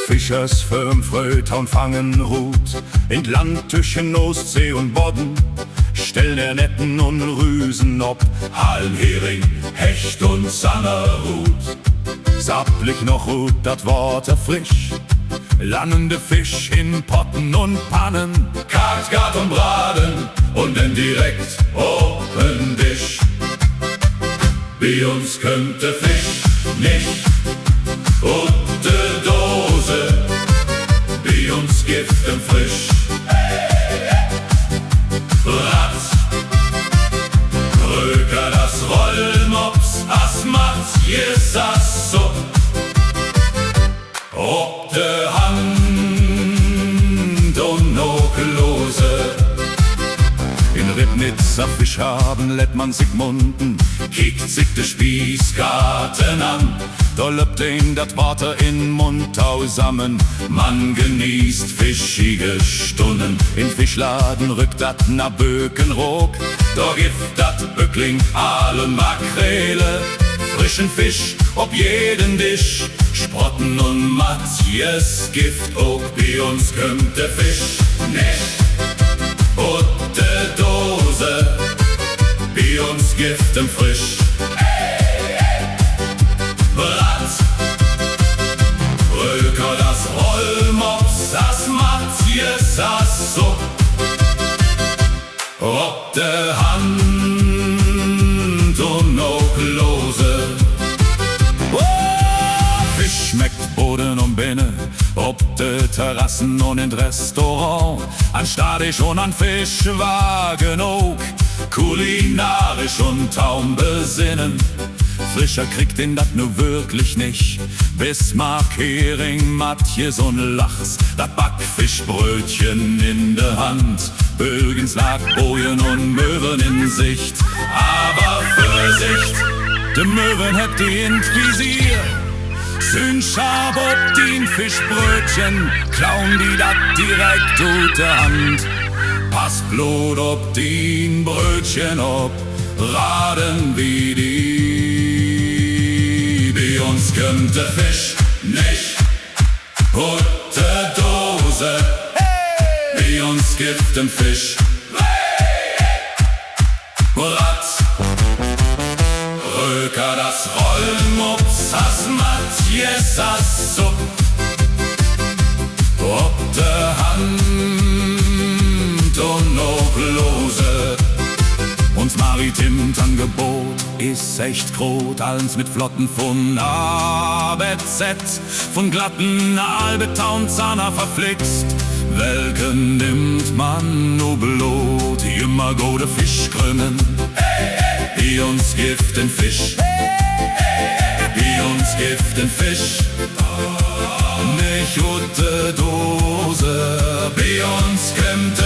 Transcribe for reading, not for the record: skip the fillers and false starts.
Fischers firm Frötaun fangen Rut in Land zwischen Ostsee und Bodden, stellen er Netten und Rüsen ob Halm, Hering, Hecht und Sannerhut. Sapplich noch Rut, dat Water frisch, landende Fisch in Potten und Pannen, Katgat und Braten und dann direkt open Dish. Bei uns könnte Fisch nicht und de Dose, bei uns Gift im Frisch. Ratz, Röker, das Rollmops, as Matjes, as so. Ob de Hand und no Klose. In Ribnitzer Fischhaben lädt man sich munden, kickt sich de Spießgarten an. Da löppt ihn dat Water in Mund zusammen, man genießt fischige Stunden. In Fischladen rückt dat na Bökenrock, da gibt dat Böckling, Aale, Makrele, frischen Fisch ob jeden Tisch. Sprotten und Matjes Gift auch, bei uns kömmt der Fisch nicht und de Dose, bei uns Gift im Frisch. Bratz, Röker, das Rollmops, das Matjes, das so. Ob de Hand und no Klose. Fisch schmeckt Boden und Binnen, ob de Terrassen und in Restaurant, an Stadisch und an Fischwagen auch, kulinarisch und taum besinnen. Frischer kriegt den dat nur wirklich nicht. Bismarck, Hering, Matjes und Lachs, dat Backfischbrötchen in der Hand. Bögens lag Bojen und Möwen in Sicht. Aber Vorsicht, de Möwen hebt die ins Visier. Sün scharf ob din Fischbrötchen, klauen die dat direkt ut der Hand. Pass Blut ob din Brötchen ob, raden wie die. Bei uns kömmt der Fisch nicht und der Dose, bei uns Gift im Fisch. Ratz, Röker, das Rollmops, das Matjes, das Supp, ob der Hand und no Klose. Uns maritimt Angebot ist echt groß, alles mit Flotten von A bis Z, von glatten Albetown Zahner verflixt. Welken nimmt man no Blut, immer gute Fischkrümmen, bei uns Gift in Fisch, bei uns Gift in Fisch. Nicht gute Dose, bei uns kämmt